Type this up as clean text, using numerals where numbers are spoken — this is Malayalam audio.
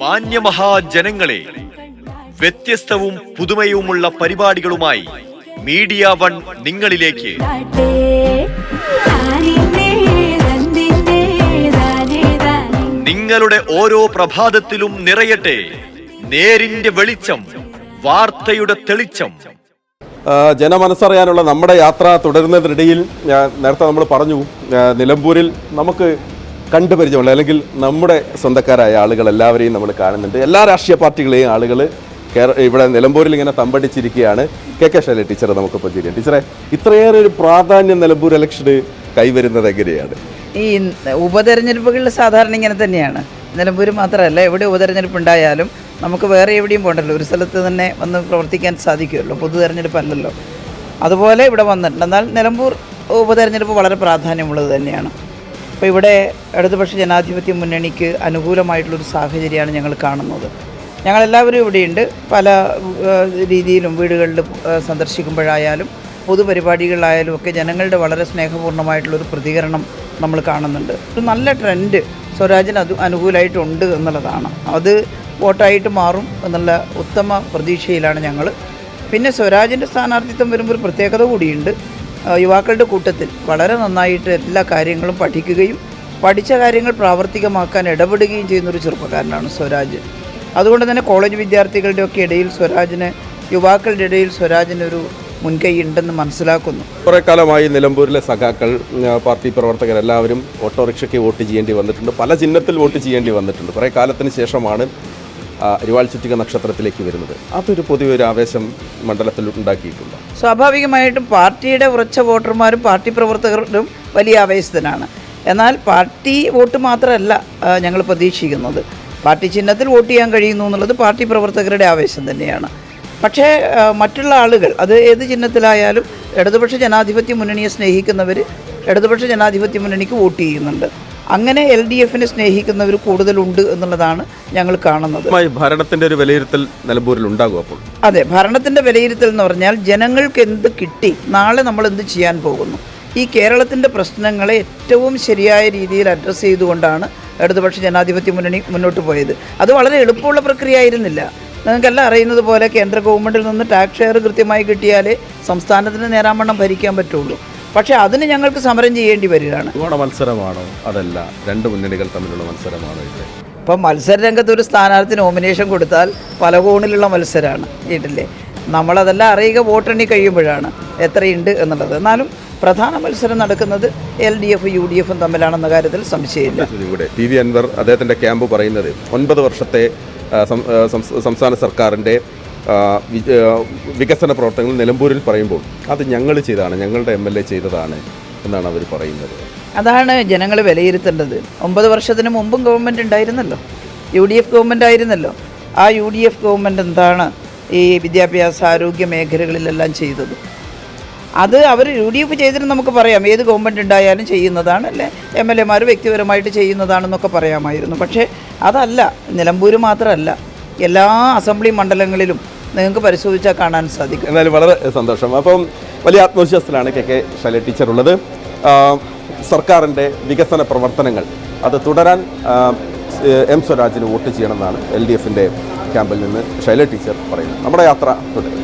മാന്യമഹാജനങ്ങളെ, വ്യത്യസ്തവും പുതുമയുമുള്ള പരിപാടികളുമായി മീഡിയ വൺ നിങ്ങളിലേക്ക്. നിങ്ങളുടെ ഓരോ പ്രഭാതത്തിലും നിറയട്ടെ നേരിന്റെ വെളിച്ചം, വാർത്തയുടെ തെളിച്ചം. ജനമനസ്സറിയാനുള്ള നമ്മുടെ യാത്ര തുടരുന്നതിനിടയിൽ നേരത്തെ നമ്മൾ പറഞ്ഞു, നിലമ്പൂരിൽ നമുക്ക് കണ്ടുപരിചയമുള്ള അല്ലെങ്കിൽ നമ്മുടെ സ്വന്തക്കാരായ ആളുകൾ എല്ലാവരെയും നമ്മൾ കാണുന്നുണ്ട്. എല്ലാ രാഷ്ട്രീയ പാർട്ടികളെയും ആളുകൾ ഇവിടെ നിലമ്പൂരിൽ ഇങ്ങനെ തമ്പടിച്ചിരിക്കുകയാണ്. കെ ശൈലജ ടീച്ചർ നമുക്കിപ്പോൾ ചെയ്യാം. ടീച്ചറെ, ഇത്രയേറെ ഒരു പ്രാധാന്യം നിലമ്പൂർ ഇലക്ഷന് കൈവരുന്നത് എങ്ങനെയാണ്? ഈ ഉപതെരഞ്ഞെടുപ്പുകളിൽ സാധാരണ ഇങ്ങനെ തന്നെയാണ്. നിലമ്പൂർ മാത്രമല്ല, എവിടെ ഉപതെരഞ്ഞെടുപ്പ് ഉണ്ടായാലും നമുക്ക് വേറെ എവിടെയും പോകണ്ടല്ലോ, ഒരു സ്ഥലത്ത് തന്നെ വന്ന് പ്രവർത്തിക്കാൻ സാധിക്കുമല്ലോ, പൊതു തെരഞ്ഞെടുപ്പല്ലല്ലോ. അതുപോലെ ഇവിടെ വന്നിട്ടുണ്ട്. എന്നാൽ നിലമ്പൂർ ഉപതെരഞ്ഞെടുപ്പ് വളരെ പ്രാധാന്യമുള്ളത് തന്നെയാണ്. അപ്പോൾ ഇവിടെ ഇടതുപക്ഷ ജനാധിപത്യ മുന്നണിക്ക് അനുകൂലമായിട്ടുള്ളൊരു സാഹചര്യമാണ് ഞങ്ങൾ കാണുന്നത്. ഞങ്ങളെല്ലാവരും ഇവിടെയുണ്ട്. പല രീതിയിലും വീടുകളിൽ സന്ദർശിക്കുമ്പോഴായാലും പൊതുപരിപാടികളിലായാലും ഒക്കെ ജനങ്ങളുടെ വളരെ സ്നേഹപൂർണ്ണമായിട്ടുള്ളൊരു പ്രതികരണം നമ്മൾ കാണുന്നുണ്ട്. ഒരു നല്ല ട്രെൻഡ് സ്വരാജിന് അനുകൂലമായിട്ടുണ്ട് എന്നുള്ളതാണ്. അത് വോട്ടായിട്ട് മാറും എന്നുള്ള ഉത്തമ പ്രതീക്ഷയിലാണ് ഞങ്ങൾ. പിന്നെ സ്വരാജിൻ്റെ സ്ഥാനാർത്ഥിത്വം വരുമ്പോൾ ഒരു പ്രത്യേകത കൂടിയുണ്ട്. യുവാക്കളുടെ കൂട്ടത്തിൽ വളരെ നന്നായിട്ട് എല്ലാ കാര്യങ്ങളും പഠിക്കുകയും പഠിച്ച കാര്യങ്ങൾ പ്രാവർത്തികമാക്കാൻ ഇടപെടുകയും ചെയ്യുന്നൊരു ചെറുപ്പക്കാരനാണ് സ്വരാജ്. അതുകൊണ്ട് തന്നെ കോളേജ് വിദ്യാർത്ഥികളുടെയൊക്കെ ഇടയിൽ യുവാക്കളുടെ ഇടയിൽ സ്വരാജിനൊരു മുൻകൈ ഉണ്ടെന്ന് മനസ്സിലാക്കുന്നു. കുറേ കാലമായി നിലമ്പൂരിലെ സഖാക്കൾ, പാർട്ടി പ്രവർത്തകരെല്ലാവരും ഓട്ടോറിക്ഷയ്ക്ക് വോട്ട് ചെയ്യേണ്ടി വന്നിട്ടുണ്ട്. പല ചിഹ്നത്തിൽ വോട്ട് ചെയ്യേണ്ടി വന്നിട്ടുണ്ട്. കുറേ കാലത്തിന് ശേഷമാണ് അരിവാൾ ചുറ്റിക നക്ഷത്രത്തിലേക്ക് വരുന്നത്. അതൊരു പൊതുവൊരു ആവേശം മണ്ഡലത്തിൽ ഉണ്ടാക്കിയിട്ടുണ്ട്. സ്വാഭാവികമായിട്ടും പാർട്ടിയുടെ ഉറച്ച വോട്ടർമാരും പാർട്ടി പ്രവർത്തകരും വലിയ ആവേശത്തിനാണ്. എന്നാൽ പാർട്ടി വോട്ട് മാത്രമല്ല ഞങ്ങൾ പ്രതീക്ഷിക്കുന്നത്. പാർട്ടി ചിഹ്നത്തിൽ വോട്ട് ചെയ്യാൻ കഴിയുന്നു എന്നുള്ളത് പാർട്ടി പ്രവർത്തകരുടെ ആവേശം തന്നെയാണ്. പക്ഷേ മറ്റുള്ള ആളുകൾ, അത് ഏത് ചിഹ്നത്തിലായാലും ഇടതുപക്ഷ ജനാധിപത്യ മുന്നണിയെ സ്നേഹിക്കുന്നവർ ഇടതുപക്ഷ ജനാധിപത്യ മുന്നണിക്ക് വോട്ട് ചെയ്യുന്നുണ്ട്. അങ്ങനെ LDFനെ സ്നേഹിക്കുന്നവർ കൂടുതലുണ്ട് എന്നുള്ളതാണ് ഞങ്ങൾ കാണുന്നത്. ഭരണത്തിൻ്റെ ഒരു വിലയിരുത്തൽ നിലമ്പൂരിൽ ഉണ്ടാകും അപ്പോൾ? അതെ, ഭരണത്തിൻ്റെ വിലയിരുത്തൽ എന്ന് പറഞ്ഞാൽ ജനങ്ങൾക്ക് എന്ത് കിട്ടി, നാളെ നമ്മൾ എന്ത് ചെയ്യാൻ പോകുന്നു, ഈ കേരളത്തിൻ്റെ പ്രശ്നങ്ങളെ ഏറ്റവും ശരിയായ രീതിയിൽ അഡ്രസ്സ് ചെയ്തുകൊണ്ടാണ് ഇടതുപക്ഷ ജനാധിപത്യ മുന്നണി മുന്നോട്ട് പോയത്. അത് വളരെ എളുപ്പമുള്ള പ്രക്രിയ ആയിരുന്നില്ല. നിങ്ങൾക്കെല്ലാം അറിയുന്നത് പോലെ കേന്ദ്ര ഗവൺമെൻറ്റിൽ നിന്ന് ടാക്സ് ഷെയർ കൃത്യമായി കിട്ടിയാലേ സംസ്ഥാനത്തിന് നേരാവണ്ണം ഭരിക്കാൻ പറ്റുള്ളൂ. പക്ഷേ അതിന് ഞങ്ങൾക്ക് സമരം ചെയ്യേണ്ടി വരികയാണ്. മത്സരമാണോ അതല്ല രണ്ട് മുന്നണികൾ തമ്മിലുള്ള മത്സരമാണോ ഇത്? ഇപ്പം മത്സര രംഗത്ത് ഒരു സ്ഥാനാർത്ഥി നോമിനേഷൻ കൊടുത്താൽ പല കോണിലുള്ള മത്സരമാണ് വീട്ടിലെ. നമ്മളതെല്ലാം അറിയുക വോട്ടെണ്ണി കഴിയുമ്പോഴാണ് എത്രയുണ്ട് എന്നുള്ളത്. എന്നാലും പ്രധാന മത്സരം നടക്കുന്നത് LDF UDF തമ്മിലാണെന്ന കാര്യത്തിൽ സംശയമില്ല. TV അൻവർ അദ്ദേഹത്തിൻ്റെ ക്യാമ്പ് പറയുന്നത് 9 വർഷത്തെ സംസ്ഥാന സർക്കാരിൻ്റെ വികസന പ്രവർത്തനങ്ങൾ നിലമ്പൂരിൽ പറയുമ്പോൾ അത് ഞങ്ങൾ ചെയ്തതാണ്, ഞങ്ങളുടെ MLA ചെയ്തതാണ് എന്നാണ് അവർ പറയുന്നത്. അതാണ് ജനങ്ങൾ വിലയിരുത്തേണ്ടത്. 9 വർഷത്തിന് മുമ്പും ഗവൺമെൻറ് ഉണ്ടായിരുന്നല്ലോ, UDF ഗവൺമെൻറ് ആയിരുന്നല്ലോ. ആ UDF ഗവൺമെൻറ് എന്താണ് ഈ വിദ്യാഭ്യാസ ആരോഗ്യ മേഖലകളിലെല്ലാം ചെയ്തത്? അത് അവർ UDF ചെയ്തിട്ട് നമുക്ക് പറയാം, ഏത് ഗവൺമെൻറ് ഉണ്ടായാലും ചെയ്യുന്നതാണ്, അല്ലേ MLA വ്യക്തിപരമായിട്ട് ചെയ്യുന്നതാണെന്നൊക്കെ പറയാമായിരുന്നു. പക്ഷേ അതല്ല, നിലമ്പൂർ മാത്രമല്ല, എല്ലാ അസംബ്ലി മണ്ഡലങ്ങളിലും നിങ്ങൾക്ക് പരിശോധിച്ചാൽ കാണാൻ സാധിക്കും. എന്നാലും വളരെ സന്തോഷം. അപ്പം വലിയ ആത്മവിശ്വാസത്തിലാണ് കെ ശൈലജ ടീച്ചർ ഉള്ളത്. സർക്കാരിൻ്റെ വികസന പ്രവർത്തനങ്ങൾ അത് തുടരാൻ M സ്വരാജിന് വോട്ട് ചെയ്യണമെന്നാണ് LDFൻ്റെ ക്യാമ്പിൽ നിന്ന് ശൈലജ ടീച്ചർ പറയുന്നത്. നമ്മുടെ യാത്ര തുടരും.